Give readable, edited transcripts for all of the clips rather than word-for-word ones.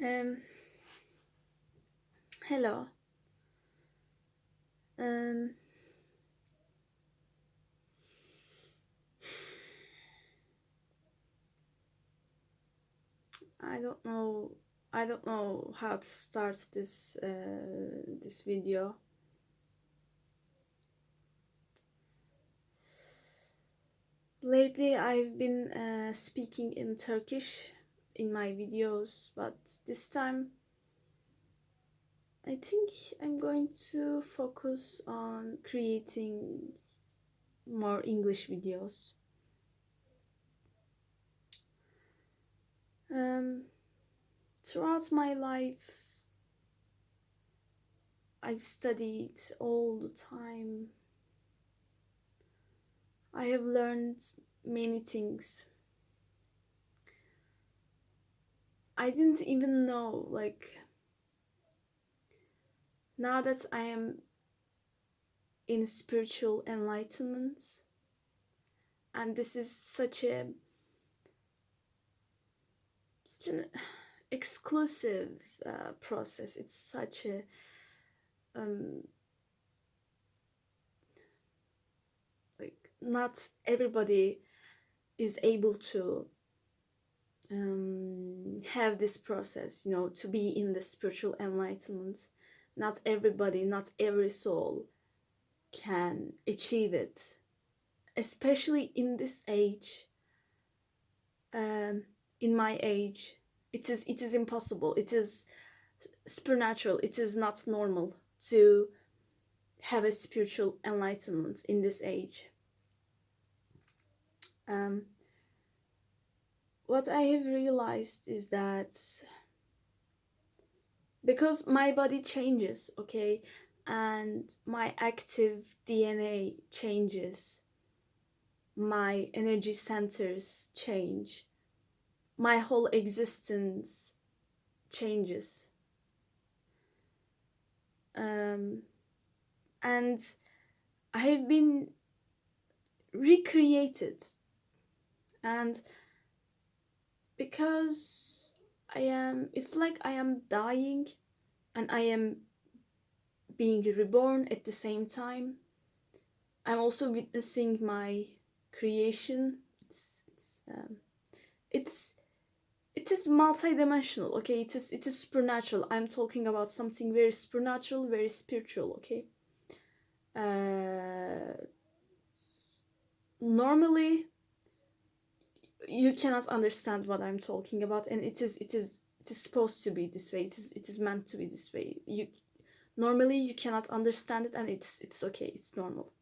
Um, Hello. Um, I don't know. I don't know how to start this video. Lately, I've been speaking in Turkish in my videos, but this time I think I'm going to focus on creating more English videos. Um, Throughout my life, I've studied all the time. I have learned many things. I didn't even know, like, now that I am in spiritual enlightenment, and this is such an exclusive process. It's such a um, like not everybody is able to have this process, to be in the spiritual enlightenment. Not everybody, not every soul can achieve it, especially in this age. In my age, it is impossible. It is supernatural. It is not normal to have a spiritual enlightenment in this age. Um, what I have realized is that because my body changes, okay, and my active DNA changes, my energy centers change, my whole existence changes. And I have been recreated, and because it's like I am dying and I am being reborn at the same time. I'm also witnessing my creation. It's it is multidimensional, okay? It is supernatural. I'm talking about something very supernatural, very spiritual, okay? Normally you cannot understand what I'm talking about, and it is supposed to be this way. It is meant to be this way. Normally you cannot understand it, and it's okay. It's normal.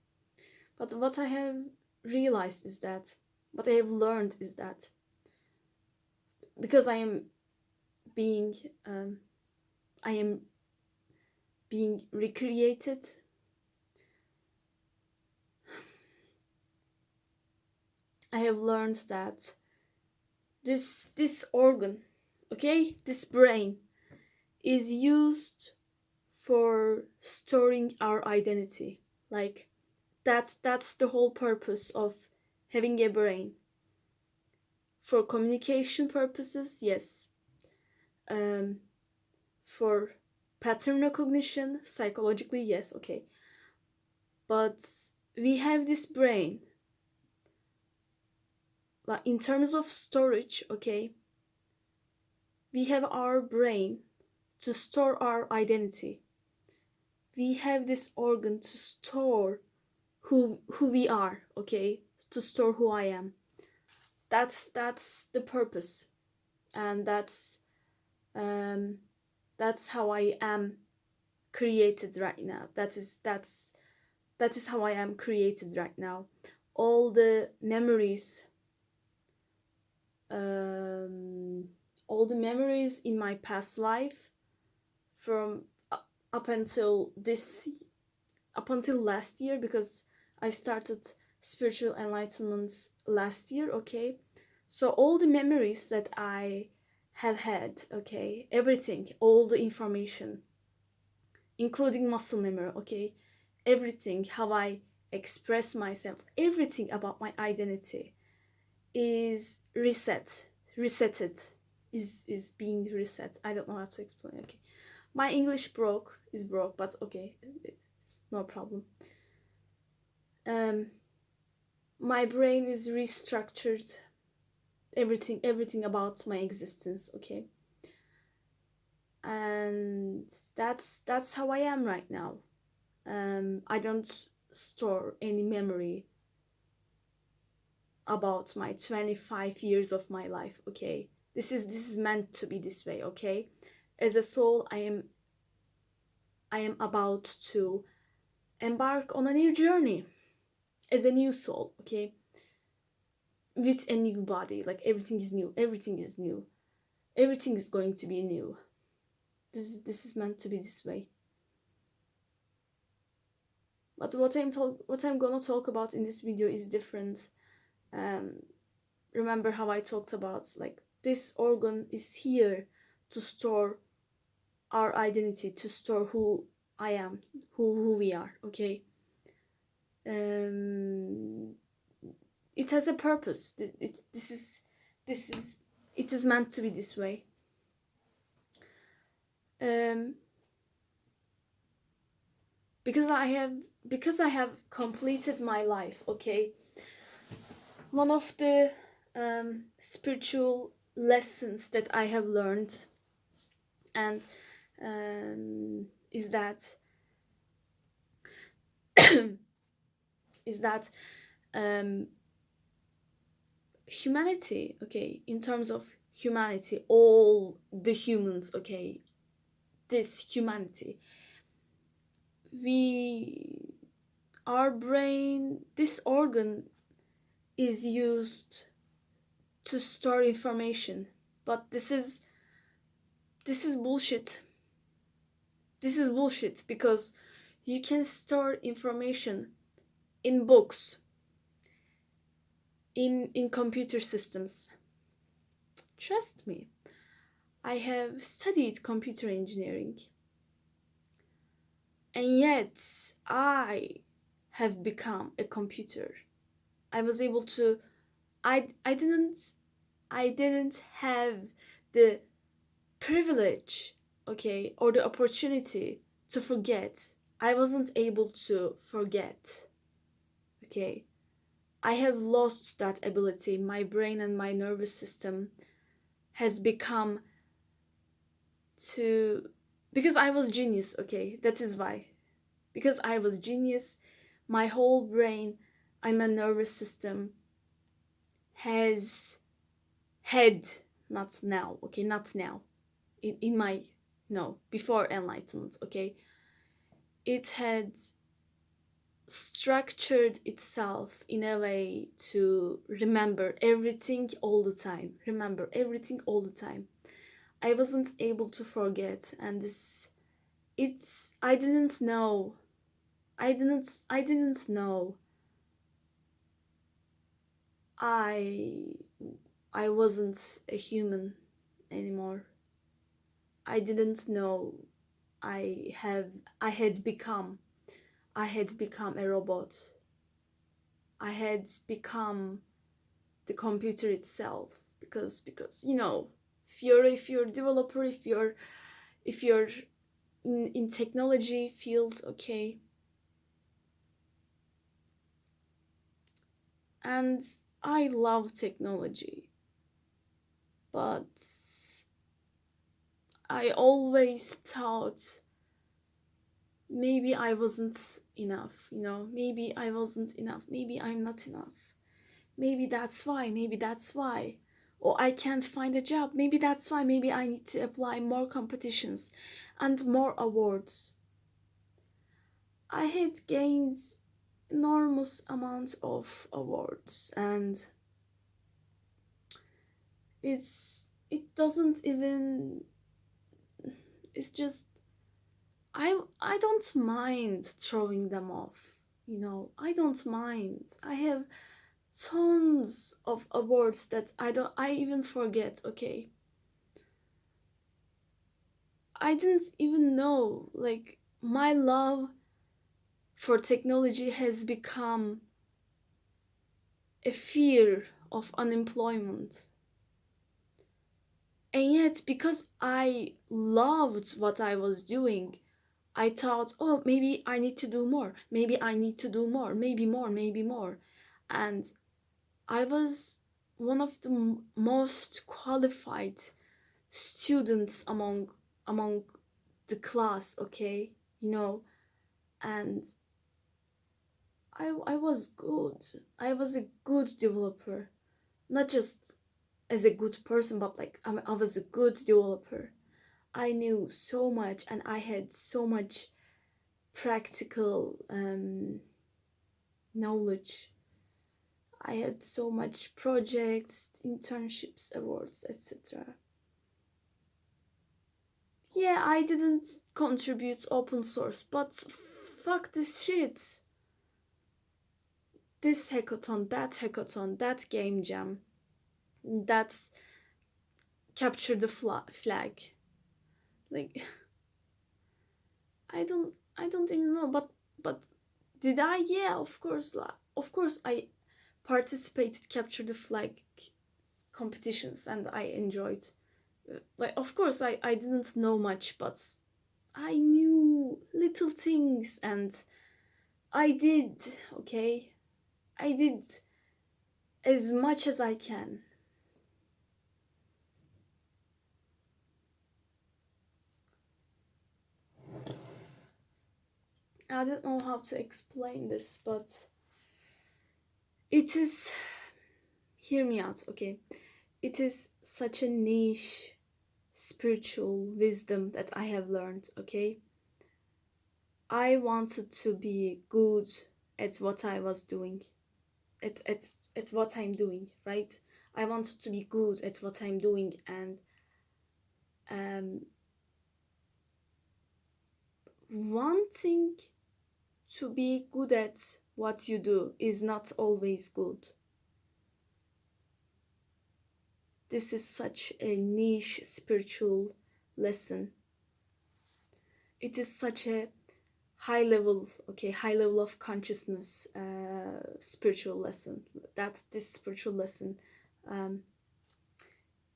But what I have realized is that, what I have learned is that, because being I am being recreated, I have learned that this organ, okay, this brain, is used for storing our identity. Like, that's the whole purpose of having a brain. For communication purposes, yes. For pattern recognition, psychologically, yes, okay. But we have this brain, like, in terms of storage, okay, we have our brain to store our identity. We have this organ to store who we are, okay, to store who I am. That's the purpose, and that's how I am created right now. That is how I am created right now. All the memories, all the memories in my past life, from up until last year, because I started spiritual enlightenment last year, okay? So all the memories that I have had, okay, everything, all the information, including muscle memory, okay, everything, how I express myself, everything about my identity is resetted. is being reset. I don't know how to explain. Okay, my English broke, but okay, it's no problem. Um, my brain is restructured. Everything about my existence. Okay, and that's how I am right now. I don't store any memory about my 25 years of my life. Okay, this is meant to be this way. Okay, as a soul, I am about to embark on a new journey as a new soul. Okay, with a new body. Like everything is new. Everything is new. Everything is going to be new. This is meant to be this way. But what I'm gonna talk about in this video is different. Um, remember how I talked about, like, this organ is here to store our identity, to store who I am, who we are. Okay. Um, it has a purpose. This is it is meant to be this way. Um, because I have completed my life. Okay, one of the spiritual lessons that I have learned, and is that is that humanity. Okay, in terms of humanity, all the humans. Okay, this humanity, we our brain, this organ is used to store information, but this is bullshit. This is bullshit because you can store information in books, in computer systems. Trust me, I have studied computer engineering, and yet I have become a computer. I was able to I didn't have the privilege, okay, or the opportunity to forget. I wasn't able to forget. Okay, I have lost that ability. My brain and my nervous system has become to, because I was genius. Okay, that is why. Because I was genius, my whole brain and my nervous system has had, not now. Okay, not now. In my, no, before enlightenment. Okay, it had structured itself in a way to remember everything all the time. Remember everything all the time. I wasn't able to forget, and I didn't know. I didn't know. I I wasn't a human anymore. I didn't know I had become a robot. I had become the computer itself, because if you're a developer, if you're in technology field. Okay, and I love technology, but I always thought maybe I wasn't enough. Maybe I wasn't enough. Maybe I'm not enough. Maybe that's why. Maybe that's why. Or I can't find a job. Maybe that's why. Maybe I need to apply more competitions and more awards. I had gained enormous amounts of awards, and it doesn't even, it's just, I don't mind throwing them off. I don't mind. I have tons of awards that I even forget. Okay, I didn't even know, like, my love for technology has become a fear of unemployment. And yet, because I loved what I was doing, I thought, oh, maybe I need to do more. Maybe I need to do more. Maybe more, maybe more. And I was one of the most qualified students among the class, okay? You know, and I was good. I was a good developer. Not just as a good person, but like I was a good developer. I knew so much and I had so much practical knowledge. I had so much projects, internships, awards, etc. Yeah, I didn't contribute open source, but fuck this shit. This hackathon, that game jam, that capture the flag. Like I don't even know, but did I? Yeah, of course. Of course, I participated capture the flag competitions and I enjoyed. Like of course, I didn't know much, but I knew little things and I did. Okay, I did as much as I can. I don't know how to explain this, but it is. Hear me out, okay? It is such a niche spiritual wisdom that I have learned, okay? I wanted to be good at what I was doing, at what I'm doing, right? I wanted to be good at what I'm doing, and um, wanting to be good at what you do is not always good. This is such a niche spiritual lesson. It is such a high level of consciousness spiritual lesson. That this spiritual lesson um,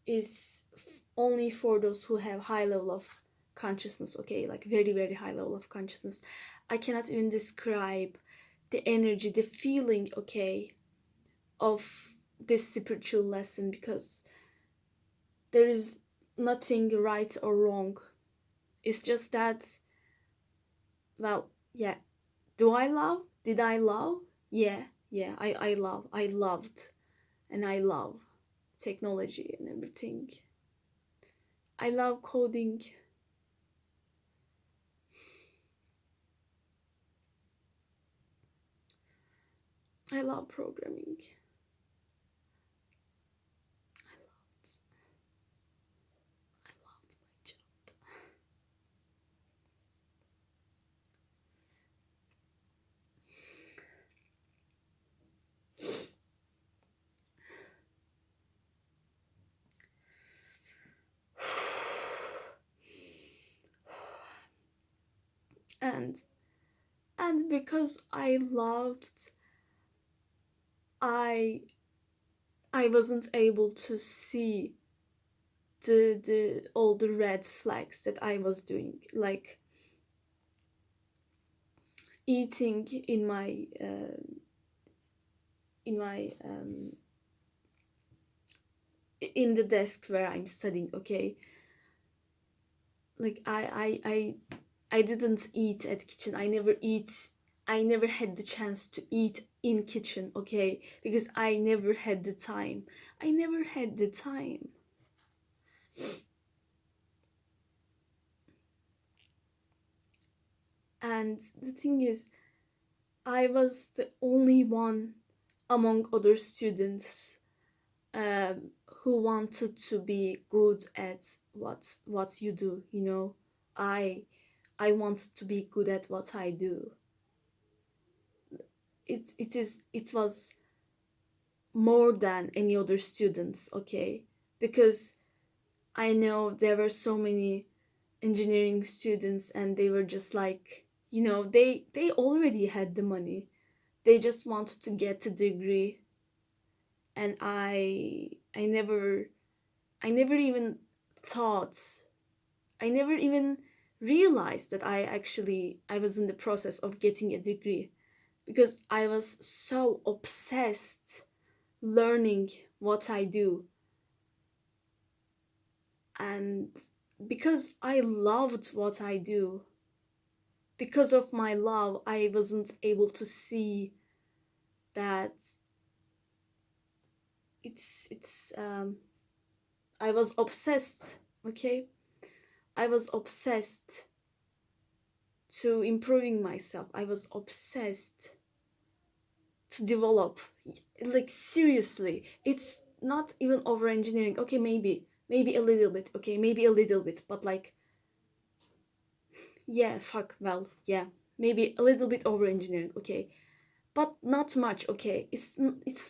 is only for those who have high level of consciousness, okay, like very very high level of consciousness. I cannot even describe the energy, the feeling, okay, of this spiritual lesson, because there is nothing right or wrong. It's just that, well, yeah. Do I love? Did I love? Yeah, yeah, I loved, and I love technology and everything. I love coding. I love programming. I loved, I loved my job. And because I loved, I I wasn't able to see the all the red flags that I was doing, like eating in my in the desk where I'm studying. Okay, like I didn't eat at kitchen. I never eat. I never had the chance to eat in kitchen. Okay, because I never had the time. I never had the time. And the thing is, I was the only one among other students who wanted to be good at what you do. You know, I I wanted to be good at what I do. It was more than any other students, okay? Because I know there were so many engineering students and they were just like, you know, they already had the money. They just wanted to get a degree, and I never even thought, I never even realized that I was in the process of getting a degree, because I was so obsessed learning what I do. And because I loved what I do, because of my love, I wasn't able to see that it's I was obsessed, okay? I was obsessed to improving myself. I was obsessed to develop. Like seriously, it's not even over engineering. Okay, maybe a little bit. Okay, maybe a little bit, but like yeah, fuck, well, yeah, maybe a little bit over engineering. Okay, but not much. Okay, it's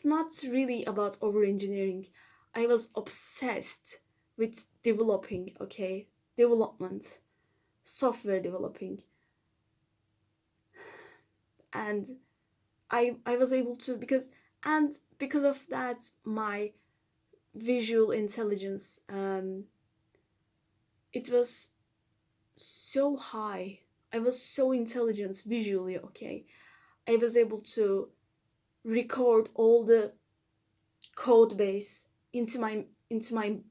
not really about over engineering. I was obsessed with developing. Okay, development, software developing, and I was able to, because of that, my visual intelligence, it was so high. I was so intelligent visually. Okay, I was able to record all the code base into my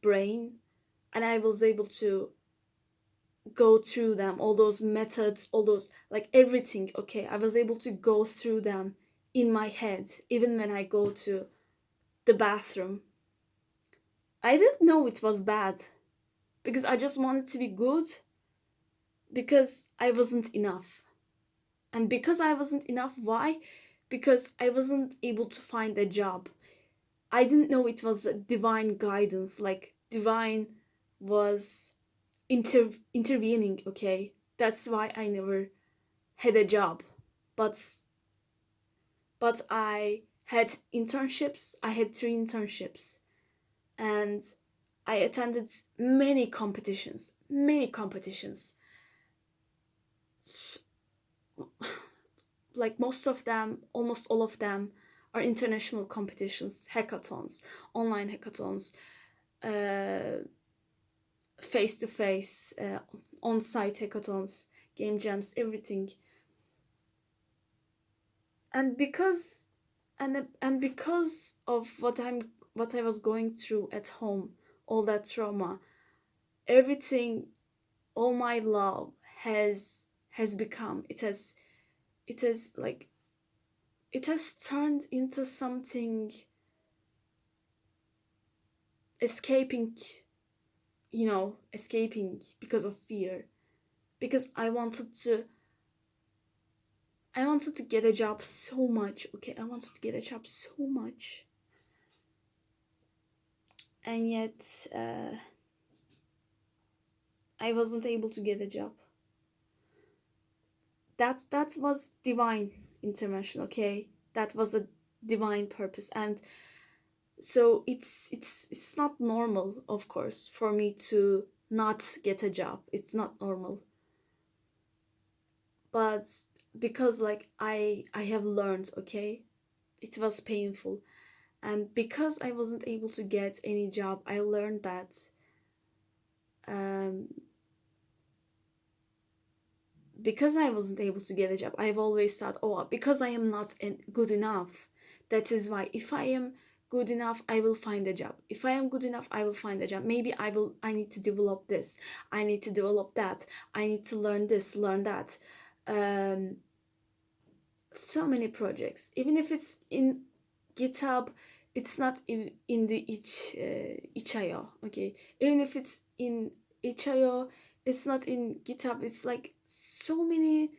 brain, and I was able to go through them, all those methods, all those, like everything. Okay, I was able to go through them in my head, even when I go to the bathroom. I didn't know it was bad, because I just wanted to be good, because I wasn't enough. And because I wasn't enough, why? Because I wasn't able to find a job. I didn't know it was a divine guidance, like divine was intervening, okay? That's why I never had a job. But I had internships. I had 3 internships, and I attended many competitions. Like most of them, almost all of them, are international competitions, hackathons, online hackathons, face to face, on site hackathons, game jams, everything. And because of what I was going through at home, all that trauma, everything, all my love has become, it has like it has turned into something escaping, escaping because of fear. Because I wanted to get a job so much. Okay, I wanted to get a job so much, and yet I wasn't able to get a job. That was divine intervention. Okay, that was a divine purpose. And so it's not normal, of course, for me to not get a job. It's not normal. But because like I have learned, okay, it was painful. And because I wasn't able to get any job, I learned that um because I wasn't able to get a job, I've always thought, oh, because I am not good enough, that is why. If I am good enough, I will find a job. If I am good enough, I will find a job. Maybe I need to develop this. I need to develop that. I need to learn this, learn that. Um, so many projects. Even if it's in GitHub, it's not in the itch.io. Okay, even if it's in itch.io, it's not in GitHub. It's like so many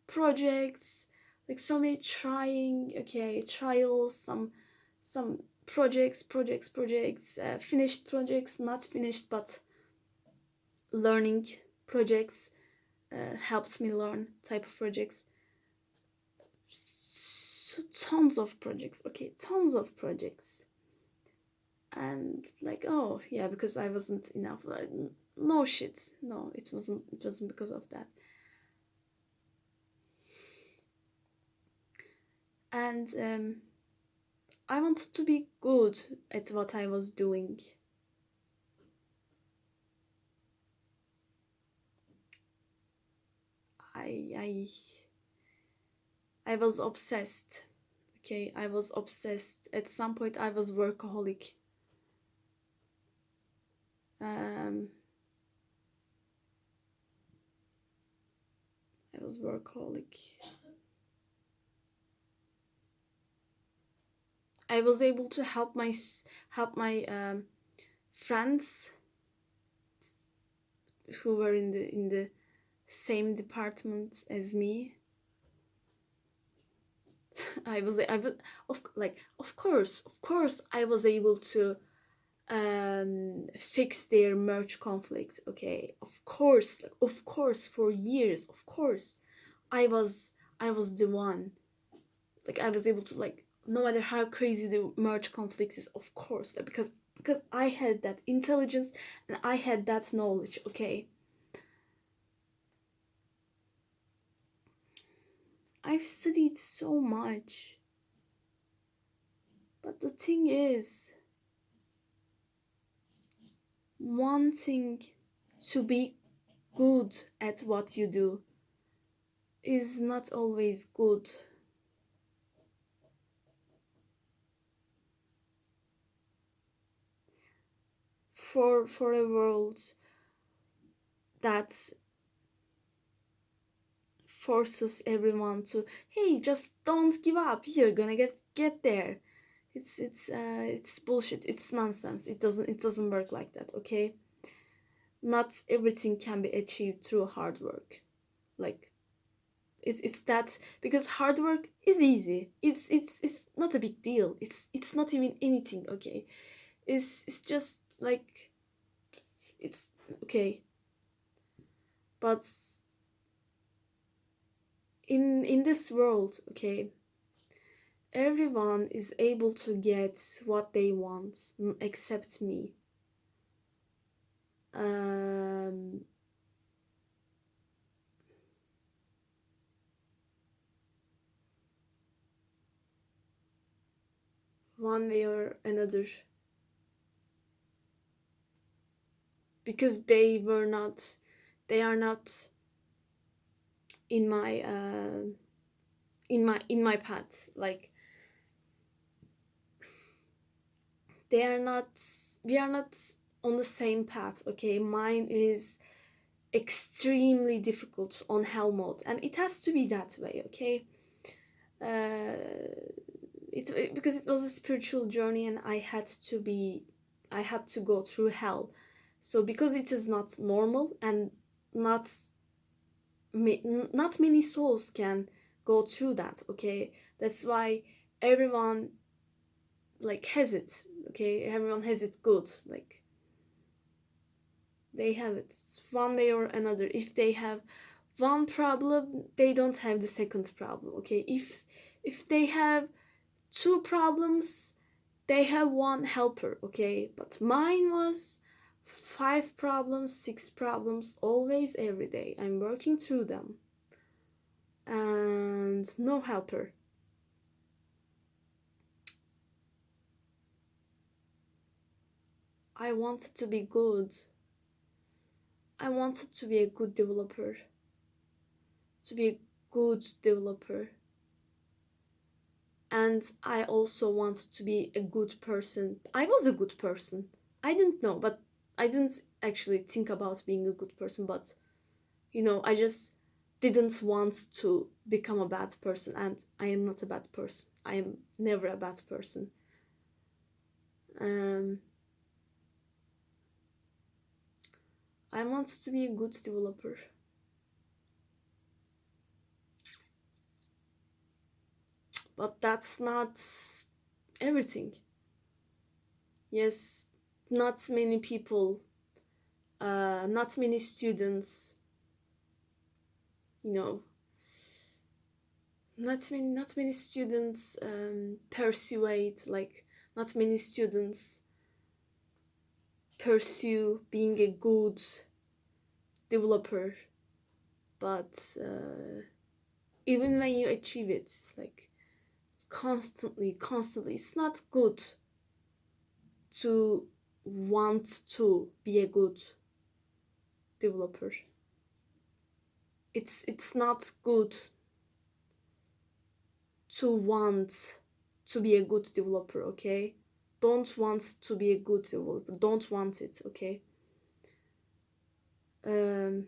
projects, like so many trials, some projects, finished projects, not finished but learning projects, helps me learn type of projects. So tons of projects. Okay, tons of projects. And like, oh yeah, because I wasn't enough. Like, no shit, no, it wasn't because of that. And I wanted to be good at what I was doing. I was obsessed. Okay, I was obsessed. At some point, I was workaholic. Um, I was workaholic. I was able to help my friends who were in the same department as me. I was of course I was able to fix their merge conflict. Okay, of course for years, of course I was the one. Like I was able to, like, no matter how crazy the merge conflict is, of course, because I had that intelligence and I had that knowledge. Okay, I've studied so much, but the thing is, wanting to be good at what you do is not always good. For a world that forces everyone to, hey, just don't give up, you're gonna get there. It's bullshit, it's nonsense. It doesn't work like that. Okay, not everything can be achieved through hard work. Like, it's that, because hard work is easy. It's not a big deal. It's not even anything. Okay, it's just like, it's okay. But in this world, okay, everyone is able to get what they want, except me. um One way or another, because they are not in my in my path. Like, they are not we are not on the same path. Okay, mine is extremely difficult on hell mode, and it has to be that way. Okay, because it was a spiritual journey, and I had to go through hell. So because it is not normal, and not not many souls can go through that. Okay, that's why everyone, like, has it. Okay, everyone has it good. Like, they have it one way or another. If they have one problem, they don't have the second problem. Okay, if they have two problems, they have one helper. Okay, but mine was five problems, six problems, always, every day. I'm working through them, and no helper. I wanted to be good. I wanted to be a good developer. To be a good developer. And I also wanted to be a good person. I was a good person. I didn't know, but I didn't actually think about being a good person, but I just didn't want to become a bad person, and I am not a bad person. I am never a bad person. Um, I wanted to be a good developer. But that's not everything. Yes, not many people, not many students, you know, not many students persuade, like, not many students pursue being a good developer. But even when you achieve it, like, constantly, it's not good to want to be a good developer. It's not good to want to be a good developer, okay? Don't want to be a good developer. Don't want it, okay? Um,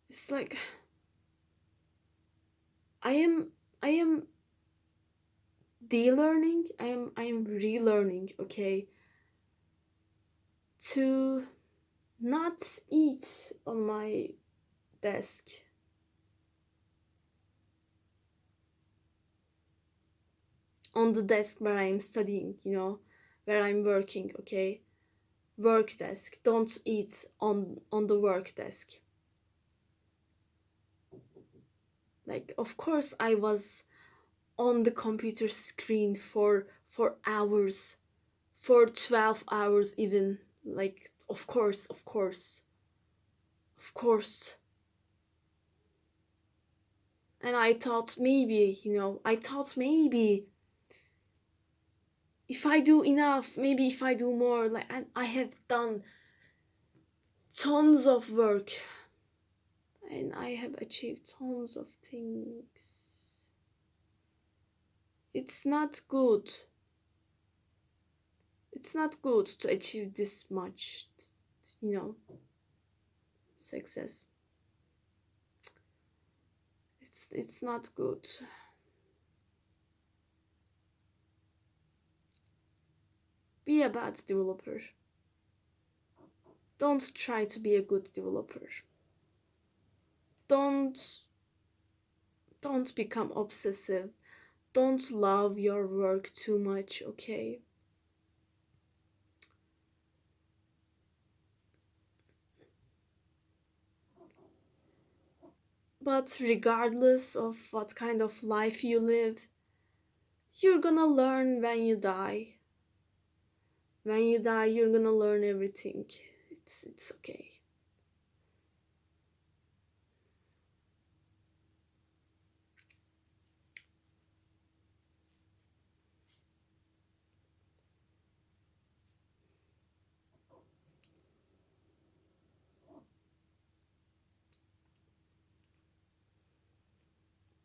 it's like I am I am de-learning. I am relearning, okay? To not eat on my desk. On the desk where I'm studying, where I'm working, okay? Work desk. Don't eat on the work desk. Like, of course I was on the computer screen for hours, for 12 hours even. Like, of course, of course, of course. And I thought maybe, if I do enough, maybe if I do more, like, and I have done tons of work and I have achieved tons of things. It's not good. It's not good to achieve this much, you know, success. It's not good. Be a bad developer. Don't try to be a good developer. Don't don't become obsessive. Don't love your work too much, okay? But regardless of what kind of life you live, you're gonna learn when you die. When you die, you're gonna learn everything. It's okay.